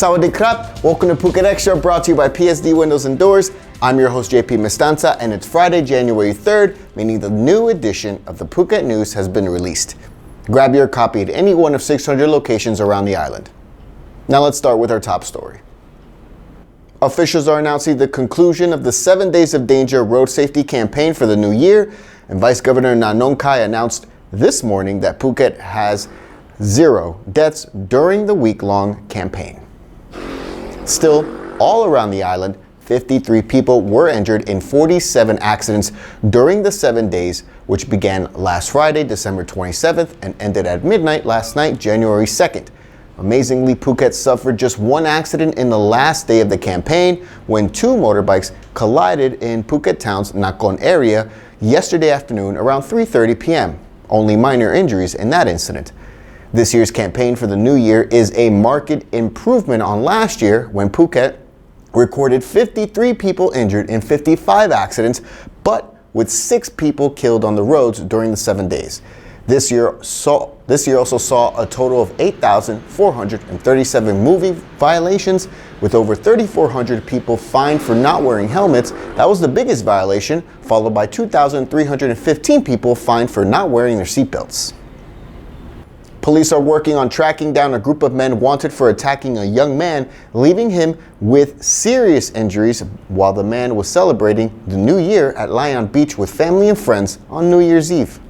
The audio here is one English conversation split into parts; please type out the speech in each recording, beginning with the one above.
Sawadee krap, welcome to Phuket Extra, brought to you by PSD Windows and Doors. I'm your host JP Mestanza, and it's Friday, January 3rd, meaning the new edition of the Phuket News has been released. Grab your copy at any one of 600 locations around the island. Now let's start with our top story. Officials are announcing the conclusion of the 7 Days of Danger road safety campaign for the new year, and Vice Governor Nanong Kai announced this morning that Phuket has 0 deaths during the week-long campaign. Still, all around the island, 53 people were injured in 47 accidents during the 7 days, which began last Friday, December 27th, and ended at midnight last night, January 2nd. Amazingly, Phuket suffered just one accident in the last day of the campaign when 2 motorbikes collided in Phuket town's Nakhon area yesterday afternoon around 3:30 p.m. Only minor injuries in that incident. This year's campaign for the new year is a marked improvement on last year when Phuket recorded 53 people injured in 55 accidents, but with 6 people killed on the roads during the 7 days. This year also saw a total of 8,437 moving violations, with over 3,400 people fined for not wearing helmets. That was the biggest violation, followed by 2,315 people fined for not wearing their seatbelts. Police are working on tracking down a group of men wanted for attacking a young man, leaving him with serious injuries while the man was celebrating the new year at Layan Beach with family and friends on New Year's Eve.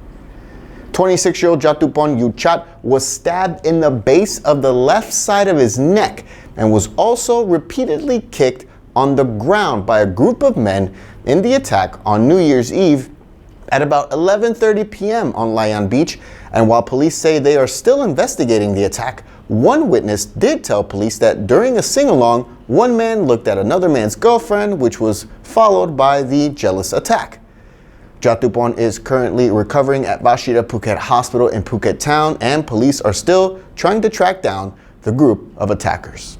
26-year-old Jatupon Yuchat was stabbed in the base of the left side of his neck and was also repeatedly kicked on the ground by a group of men in the attack on New Year's Eve at about 11:30 p.m. on Layan Beach. And while police say they are still investigating the attack, one witness did tell police that during a sing-along, one man looked at another man's girlfriend, which was followed by the jealous attack. Jatupon is currently recovering at Vashida Phuket Hospital in Phuket Town, and police are still trying to track down the group of attackers.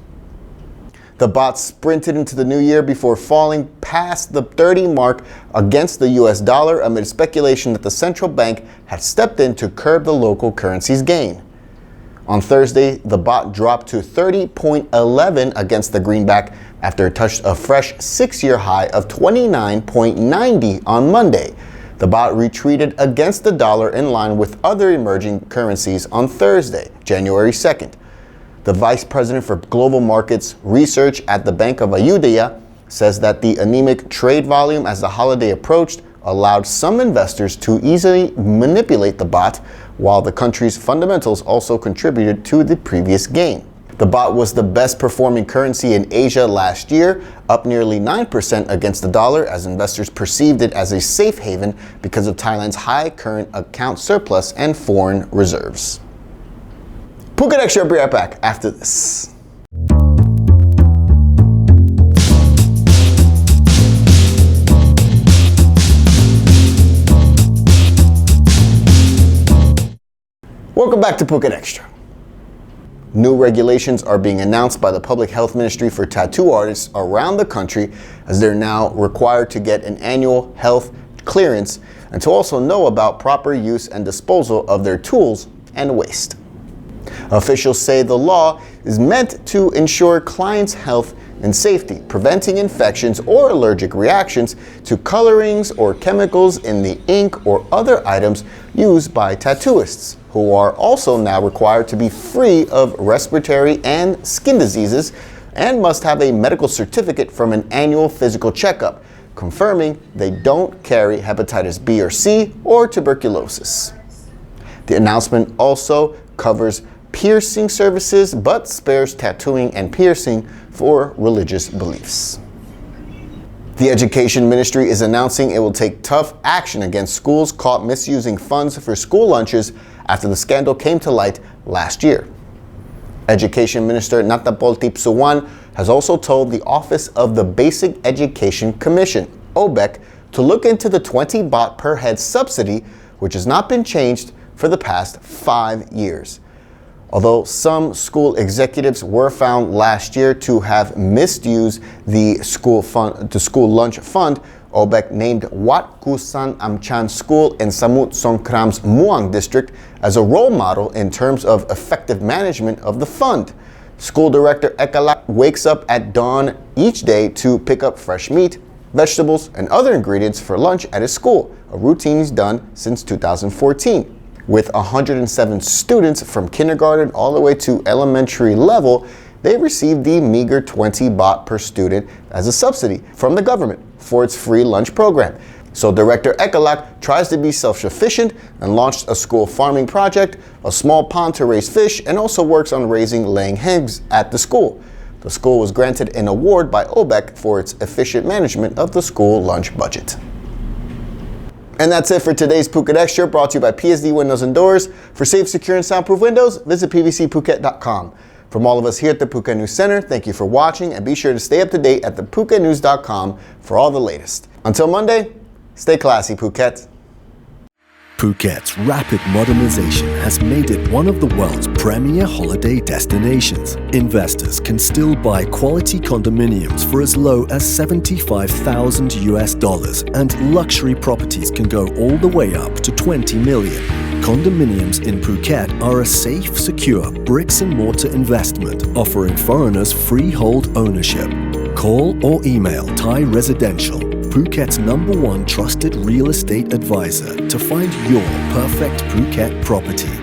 The baht sprinted into the new year before falling past the 30 mark against the US dollar amid speculation that the central bank had stepped in to curb the local currency's gain. On Thursday, the baht dropped to 30.11 against the greenback after it touched a fresh 6-year high of 29.90 on Monday. The baht retreated against the dollar in line with other emerging currencies on Thursday, January 2nd. The Vice President for Global Markets Research at the Bank of Ayudhya says that the anemic trade volume as the holiday approached allowed some investors to easily manipulate the baht, while the country's fundamentals also contributed to the previous gain. The baht was the best performing currency in Asia last year, up nearly 9% against the dollar, as investors perceived it as a safe haven because of Thailand's high current account surplus and foreign reserves. Phuket Extra will be right back after this. Welcome back to Phuket Extra. New regulations are being announced by the Public Health Ministry for tattoo artists around the country, as they're now required to get an annual health clearance and to also know about proper use and disposal of their tools and waste. Officials say the law is meant to ensure clients' health and safety, preventing infections or allergic reactions to colorings or chemicals in the ink or other items used by tattooists, who are also now required to be free of respiratory and skin diseases and must have a medical certificate from an annual physical checkup, confirming they don't carry hepatitis B or C or tuberculosis. The announcement also covers piercing services, but spares tattooing and piercing for religious beliefs. The Education Ministry is announcing it will take tough action against schools caught misusing funds for school lunches after the scandal came to light last year. Education Minister Natapol Tipsuwan has also told the Office of the Basic Education Commission, OBEC, to look into the 20 baht per head subsidy, which has not been changed for the past 5 years. Although some school executives were found last year to have misused the school lunch fund, OBEC named Wat Kusan Amchan School in Samut Songkram's Muang district as a role model in terms of effective management of the fund. School director Ekalak wakes up at dawn each day to pick up fresh meat, vegetables, and other ingredients for lunch at his school, a routine he's done since 2014. With 107 students from kindergarten all the way to elementary level, they received the meager 20 baht per student as a subsidy from the government for its free lunch program. So Director Ekalak tries to be self-sufficient and launched a school farming project, a small pond to raise fish, and also works on raising laying hens at the school. The school was granted an award by OBEC for its efficient management of the school lunch budget. And that's it for today's Phuket Extra, brought to you by PSD Windows and Doors. For safe, secure, and soundproof windows, visit pvcphuket.com. From all of us here at the Phuket News Center, thank you for watching, and be sure to stay up to date at thephuket.news.com for all the latest. Until Monday, stay classy, Phuket. Phuket's rapid modernization has made it one of the world's premier holiday destinations. Investors can still buy quality condominiums for as low as $75,000, and luxury properties can go all the way up to 20 million. Condominiums in Phuket are a safe, secure bricks-and-mortar investment offering foreigners freehold ownership. Call or email Thai Residential, Phuket's #1 trusted real estate advisor, to find your perfect Phuket property.